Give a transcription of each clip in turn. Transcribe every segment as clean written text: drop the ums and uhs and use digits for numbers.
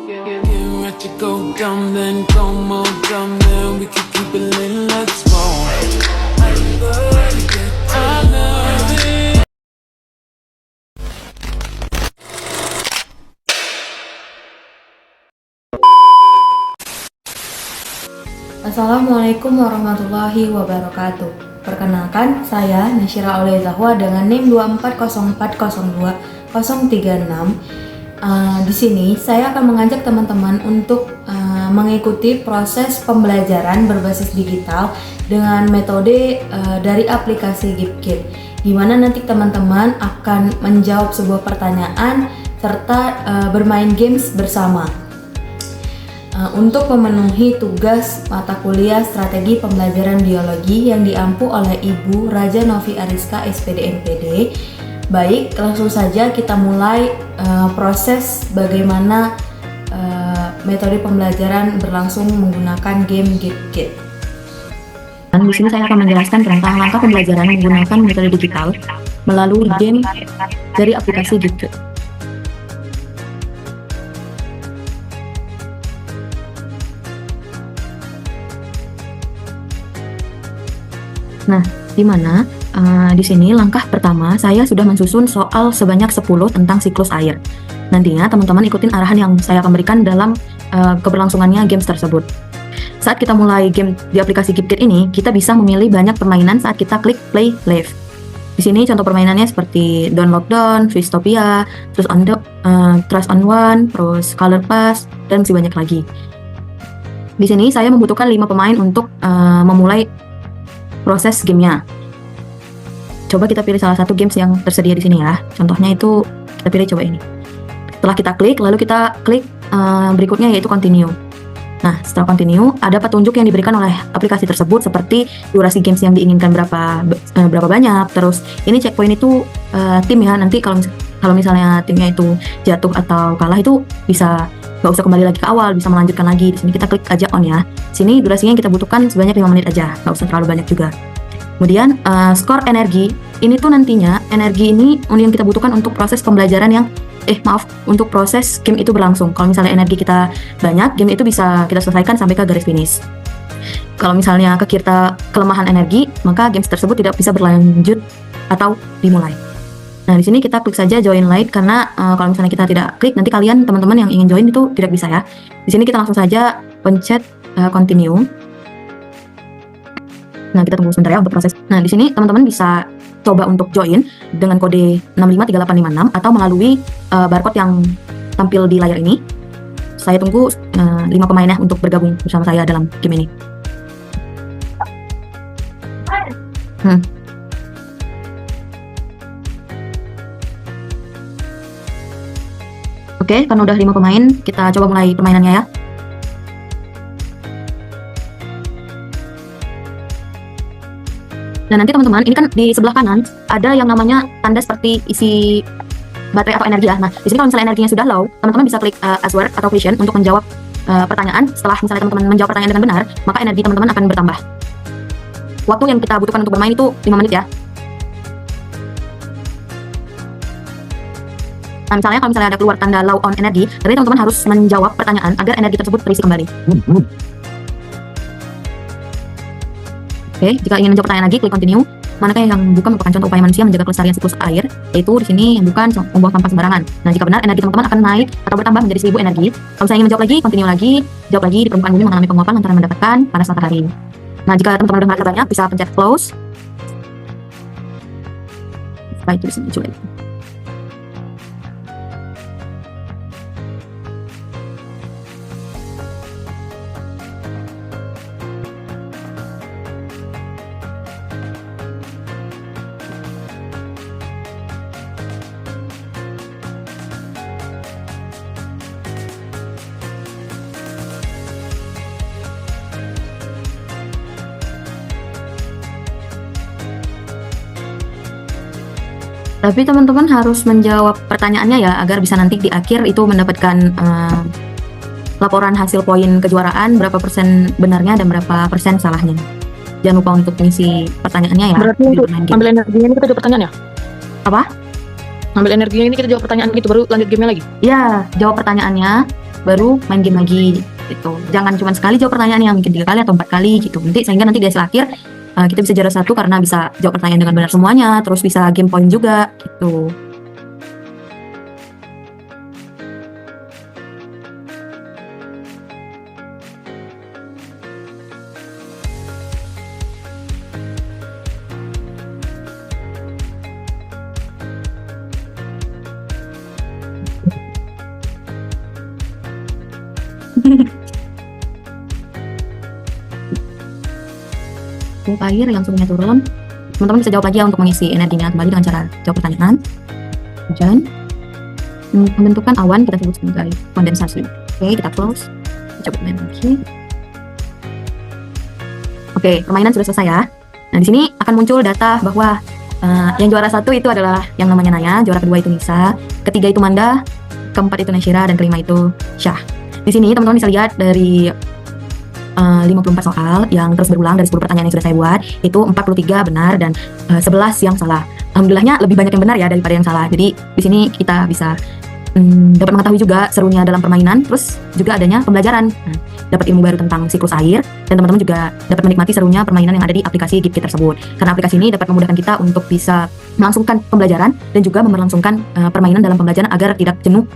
You let you go dumb, then go more dumb, then we can keep it lit, let's go. I love it, I love it. Assalamualaikum warahmatullahi wabarakatuh. Perkenalkan, saya Nasyira Aulia Zahwa dengan NIM 240402036. Di sini saya akan mengajak teman-teman untuk mengikuti proses pembelajaran berbasis digital dengan metode dari aplikasi GipKit, di mana nanti teman-teman akan menjawab sebuah pertanyaan serta bermain games bersama. Untuk memenuhi tugas mata kuliah strategi pembelajaran biologi yang diampu oleh Ibu Raja Novi Ariska SPD MPD. Baik, langsung saja kita mulai proses bagaimana metode pembelajaran berlangsung menggunakan game GipKit. Dan di sini saya akan menjelaskan tentang langkah pembelajaran menggunakan metode digital melalui game dari aplikasi GipKit. Nah, di mana di sini langkah pertama saya sudah mensusun soal sebanyak 10 tentang siklus air. Nantinya teman-teman ikutin arahan yang saya akan berikan dalam keberlangsungannya games tersebut. Saat kita mulai game di aplikasi GipKit ini, kita bisa memilih banyak permainan saat kita klik play live. Di sini contoh permainannya seperti Down Lockdown, Twistopia, terus Trust on One, terus Color Pass, dan masih banyak lagi. Di sini saya membutuhkan 5 pemain untuk memulai proses gamenya. Coba kita pilih salah satu games yang tersedia di sini ya. Contohnya itu kita pilih coba ini. Setelah kita klik, lalu kita klik berikutnya yaitu continue. Nah, setelah continue, ada petunjuk yang diberikan oleh aplikasi tersebut seperti durasi games yang diinginkan berapa banyak. Terus ini checkpoint itu tim ya. Nanti kalau misalnya timnya itu jatuh atau kalah itu bisa nggak usah kembali lagi ke awal, bisa melanjutkan lagi. Di sini kita klik aja on ya. Sini durasinya yang kita butuhkan sebanyak 5 menit aja, nggak usah terlalu banyak juga. Kemudian skor energi, ini tuh nantinya energi ini yang kita butuhkan untuk proses pembelajaran yang untuk proses game itu berlangsung. Kalau misalnya energi kita banyak, game itu bisa kita selesaikan sampai ke garis finish. Kalau misalnya kita kelemahan energi, maka games tersebut tidak bisa berlanjut atau dimulai. Nah, di sini kita klik saja join light karena kalau misalnya kita tidak klik, nanti kalian teman-teman yang ingin join itu tidak bisa ya. Di sini kita langsung saja pencet continue. Nah, kita tunggu sebentar ya untuk proses. Nah, di sini teman-teman bisa coba untuk join dengan kode 653856 atau melalui barcode yang tampil di layar ini. Saya tunggu 5 pemain ya untuk bergabung bersama saya dalam game ini. Oke, karena udah 5 pemain, kita coba mulai permainannya ya. Nah, nanti teman-teman, ini kan di sebelah kanan ada yang namanya tanda seperti isi baterai atau energi ya. Nah, di sini kalau misalnya energinya sudah low, teman-teman bisa klik answer atau question untuk menjawab pertanyaan. Setelah misalnya teman-teman menjawab pertanyaan dengan benar, maka energi teman-teman akan bertambah. Waktu yang kita butuhkan untuk bermain itu 5 menit ya. Nah, misalnya kalau misalnya ada keluar tanda low on energy, berarti teman-teman harus menjawab pertanyaan agar energi tersebut terisi kembali. Oke, jika ingin menjawab pertanyaan lagi, klik continue. Manakah yang bukan merupakan contoh upaya manusia menjaga kelestarian siklus air, yaitu di sini yang bukan membuang sampah sembarangan. Nah, jika benar, energi teman-teman akan naik atau bertambah menjadi 1000 energi. Kalau saya ingin menjawab lagi, continue lagi, jawab lagi. Di permukaan bumi mengalami penguapan lantaran mendapatkan panas matahari. Nah, jika teman-teman udah merasa banyak, bisa pencet close. Supaya itu bisa muncul lagi. Tapi teman-teman harus menjawab pertanyaannya ya, agar bisa nanti di akhir itu mendapatkan laporan hasil poin kejuaraan, berapa persen benarnya dan berapa persen salahnya. Jangan lupa untuk mengisi pertanyaannya ya. Berarti untuk ambil energinya ini kita jawab pertanyaan ya? Apa? Ambil energinya ini kita jawab pertanyaan gitu, baru lanjut gamenya lagi? Ya, jawab pertanyaannya, baru main game lagi gitu. Jangan cuma sekali jawab pertanyaannya, mungkin 3 kali atau 4 kali gitu. Sehingga nanti di hasil akhir kita bisa juara 1 karena bisa jawab pertanyaan dengan benar semuanya, terus bisa game point juga gitu. Air yang suhunya turun, teman-teman bisa jawab lagi ya untuk mengisi energinya kembali dengan cara jawab pertanyaan. Hujan membentukkan awan kita sebut sebagai kondensasi. Oke, kita close, coba main lagi. Oke, permainan sudah selesai ya. Nah, di sini akan muncul data bahwa yang juara 1 itu adalah yang namanya Naya, juara kedua itu Nisa, ketiga itu Manda, keempat itu Nashira, dan kelima itu Syah. Di sini teman-teman bisa lihat dari 54 soal yang terus berulang dari 10 pertanyaan yang sudah saya buat, itu 43 benar dan 11 yang salah. Alhamdulillahnya lebih banyak yang benar ya daripada yang salah. Jadi di sini kita bisa dapat mengetahui juga serunya dalam permainan, terus juga adanya pembelajaran. Dapat ilmu baru tentang siklus air, dan teman-teman juga dapat menikmati serunya permainan yang ada di aplikasi GipKit tersebut. Karena aplikasi ini dapat memudahkan kita untuk bisa melangsungkan pembelajaran dan juga memberlangsungkan permainan dalam pembelajaran agar tidak jenuh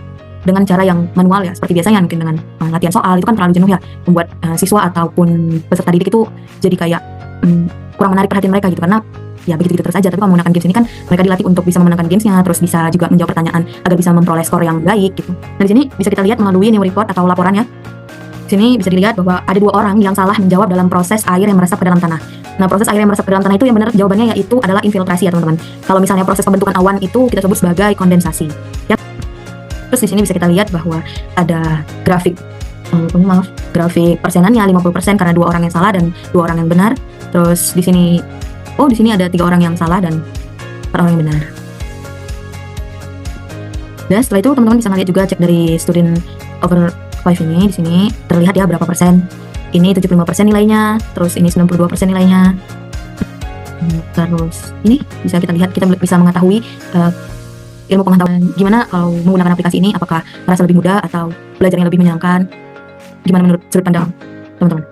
dengan cara yang manual ya, seperti biasanya mungkin dengan latihan soal itu kan terlalu jenuh ya, membuat siswa ataupun peserta didik itu jadi kayak kurang menarik perhatian mereka gitu, karena ya begitu-begitu terus aja. Tapi kalau menggunakan games ini kan mereka dilatih untuk bisa memenangkan gamesnya, terus bisa juga menjawab pertanyaan agar bisa memperoleh skor yang baik gitu. Nah, di sini bisa kita lihat melalui new report atau laporan ya. Di sini bisa dilihat bahwa ada 2 orang yang salah menjawab dalam proses air yang meresap ke dalam tanah. Nah, proses air yang meresap ke dalam tanah itu yang benar jawabannya yaitu adalah infiltrasi ya teman-teman. Kalau misalnya proses pembentukan awan itu kita sebut sebagai kondensasi. Ya. Terus di sini bisa kita lihat bahwa ada grafik grafik persenannya 50% karena 2 orang yang salah dan 2 orang yang benar. Terus di sini ada 3 orang yang salah dan 4 orang yang benar. Dan setelah itu teman-teman bisa lihat juga cek dari student over 5 ini, di sini terlihat ya berapa persen. Ini 75% nilainya, terus ini 92% nilainya. Terus ini bisa kita lihat, kita bisa mengetahui ilmu pengetahuan gimana kalau menggunakan aplikasi ini, apakah merasa lebih mudah atau belajarnya lebih menyenangkan. Gimana menurut sudut pandang teman-teman?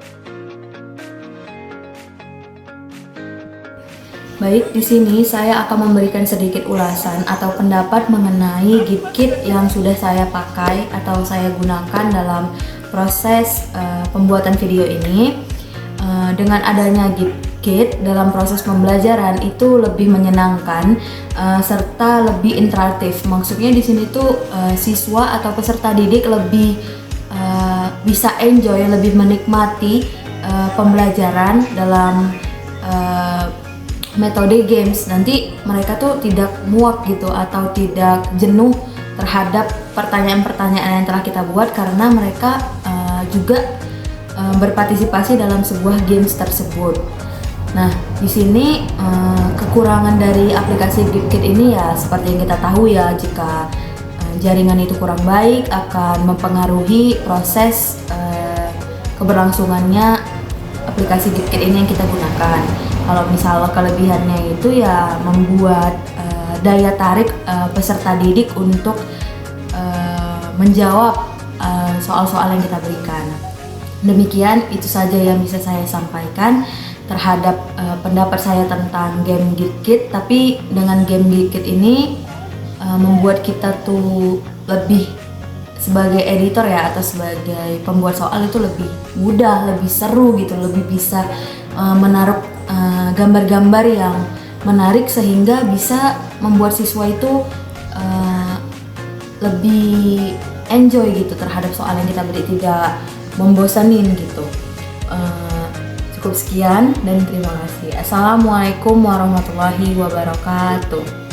Baik, di sini saya akan memberikan sedikit ulasan atau pendapat mengenai GipKit yang sudah saya pakai atau saya gunakan dalam proses pembuatan video ini. Dengan adanya GipKit dalam proses pembelajaran itu lebih menyenangkan serta lebih interaktif. Maksudnya di sini tuh siswa atau peserta didik lebih bisa enjoy, lebih menikmati pembelajaran dalam metode games. Nanti mereka tuh tidak muak gitu atau tidak jenuh terhadap pertanyaan-pertanyaan yang telah kita buat, karena mereka juga berpartisipasi dalam sebuah games tersebut. Nah, di sini kekurangan dari aplikasi GipKit ini ya seperti yang kita tahu ya, jika jaringan itu kurang baik akan mempengaruhi proses keberlangsungannya aplikasi GipKit ini yang kita gunakan. Kalau misalnya kelebihannya itu ya membuat daya tarik peserta didik untuk menjawab soal-soal yang kita berikan. Demikian, itu saja yang bisa saya sampaikan terhadap pendapat saya tentang game GipKit. Tapi dengan game GipKit ini membuat kita tuh lebih sebagai editor ya atau sebagai pembuat soal itu lebih mudah, lebih seru gitu, lebih bisa menaruh gambar-gambar yang menarik sehingga bisa membuat siswa itu lebih enjoy gitu terhadap soal yang kita beri, tidak membosanin gitu. Cukup sekian dan terima kasih. Assalamualaikum warahmatullahi wabarakatuh.